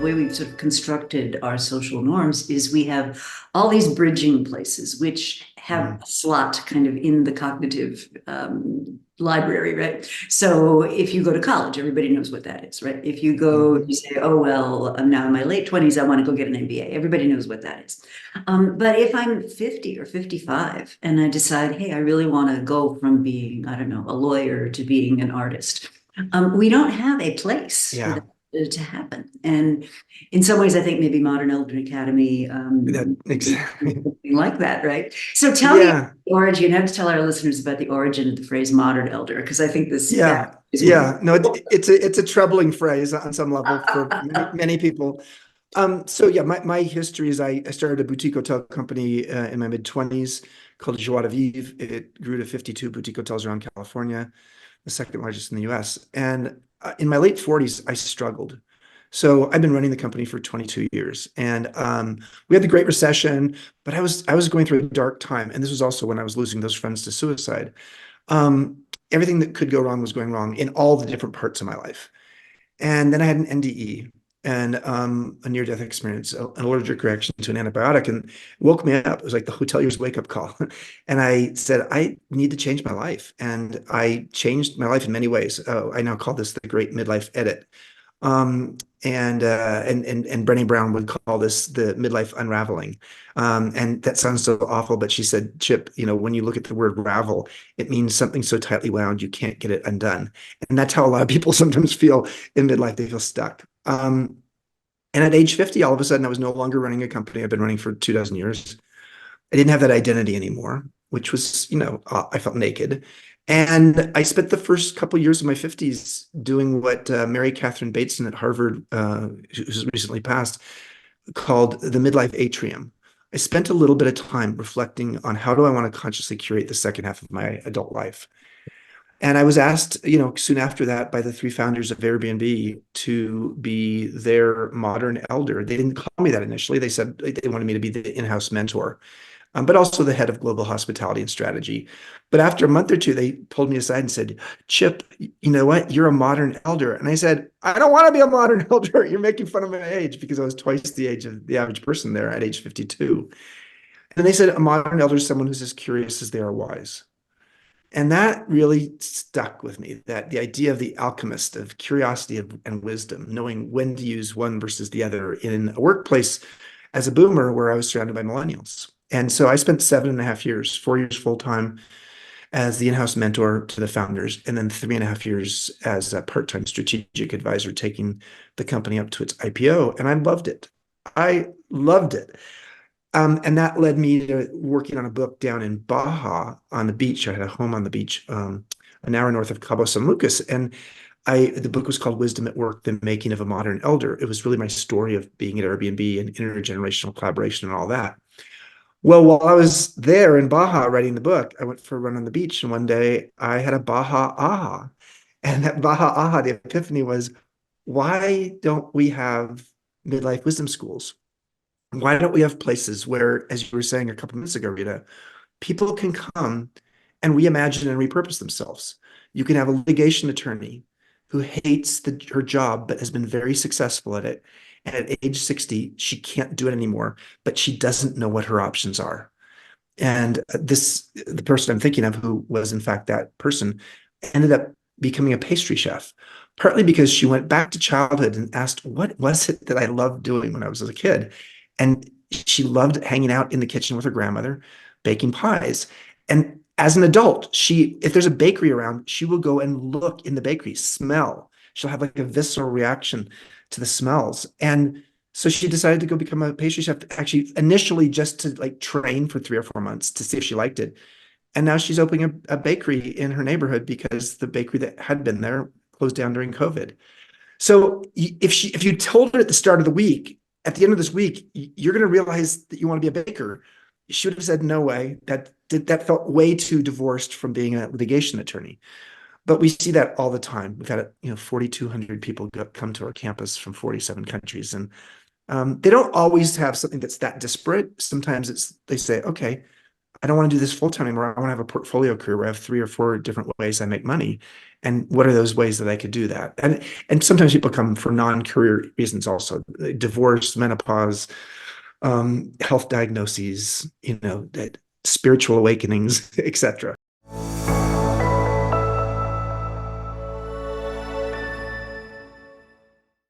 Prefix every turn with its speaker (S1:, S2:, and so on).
S1: way we've sort of constructed our social norms is we have all these bridging places, which have a slot kind of in the cognitive library, right? So if you go to college, everybody knows what that is, right? If you go, you say, oh, well, I'm now in my late 20s, I want to go get an MBA. Everybody knows what that is. But if I'm 50 or 55 and I decide, hey, I really want to go from being, I don't know, a lawyer to being an artist, we don't have a place for that to happen. And in some ways, I think maybe Modern Elder Academy
S2: Exactly.
S1: something like that, right? So tell me
S2: Yeah.
S1: the origin. You have to tell our listeners about the origin of the phrase modern elder, because I think this
S2: Yeah.
S1: back is one.
S2: Yeah. No, it's a troubling phrase on some level for many people. So yeah, my history is I started a boutique hotel company in my mid-20s called Joie de Vivre. It grew to 52 boutique hotels around California, the second largest in the US. And in my late 40s, I struggled. So I've been running the company for 22 years, and we had the Great Recession, but I was going through a dark time, and this was also when I was losing those friends to suicide. Um, Everything that could go wrong was going wrong in all the different parts of my life. And then I had an NDE and a near-death experience, an allergic reaction to an antibiotic, and it woke me up. It was like the hoteliers' wake-up call. And I said, I need to change my life. And I changed my life in many ways. I now call this the great midlife edit. And Brené Brown would call this the midlife unraveling. And that sounds so awful, but she said, Chip, when you look at the word ravel, it means something so tightly wound you can't get it undone. And that's how a lot of people sometimes feel in midlife. They feel stuck. And at age 50, all of a sudden, I was no longer running a company I've been running for 2 dozen years. I didn't have that identity anymore, which was, I felt naked. And I spent the first couple of years of my 50s doing what Mary Catherine Bateson at Harvard, who's recently passed, called the midlife atrium. I spent a little bit of time reflecting on how do I want to consciously curate the second half of my adult life. And I was asked, soon after that by the three founders of Airbnb to be their modern elder. They didn't call me that initially. They said they wanted me to be the in-house mentor, but also the head of global hospitality and strategy. But after a month or two, they pulled me aside and said, Chip, you know what? You're a modern elder. And I said, I don't want to be a modern elder. You're making fun of my age, because I was twice the age of the average person there at age 52. And they said, a modern elder is someone who's as curious as they are wise. And that really stuck with me, that the idea of the alchemist of curiosity and wisdom, knowing when to use one versus the other in a workplace as a boomer where I was surrounded by millennials. And so I spent 7.5 years, 4 years full time as the in-house mentor to the founders, and then 3.5 years as a part-time strategic advisor, taking the company up to its IPO. And I loved it. I loved it. And that led me to working on a book down in Baja on the beach. I had a home on the beach, an hour north of Cabo San Lucas. And the book was called Wisdom at Work, The Making of a Modern Elder. It was really my story of being at Airbnb and intergenerational collaboration and all that. Well, while I was there in Baja writing the book, I went for a run on the beach. And one day I had a Baja aha. And that Baja aha, the epiphany was, why don't we have midlife wisdom schools? Why don't we have places where, as you were saying a couple minutes ago, Rita, people can come and reimagine and repurpose themselves? You can have a litigation attorney who hates her job but has been very successful at it. And at age 60, she can't do it anymore, but she doesn't know what her options are. And the person I'm thinking of, who was in fact that person, ended up becoming a pastry chef, partly because she went back to childhood and asked, what was it that I loved doing when I was a kid? And she loved hanging out in the kitchen with her grandmother, baking pies. And as an adult, if there's a bakery around, she will go and look in the bakery, smell. She'll have like a visceral reaction to the smells. And so she decided to go become a pastry chef, actually initially just to like train for 3 or 4 months to see if she liked it. And now she's opening a bakery in her neighborhood because the bakery that had been there closed down during COVID. So if you told her at the start of the week, at the end of this week, you're going to realize that you want to be a baker, she would have said, no way. That felt way too divorced from being a litigation attorney. But we see that all the time. We've had 4,200 people come to our campus from 47 countries, and they don't always have something that's that disparate. Sometimes they say, okay, I don't want to do this full time anymore. I want to have a portfolio career where I have 3 or 4 different ways I make money. And what are those ways that I could do that? And sometimes people come for non-career reasons also, divorce, menopause, health diagnoses, that spiritual awakenings, etc.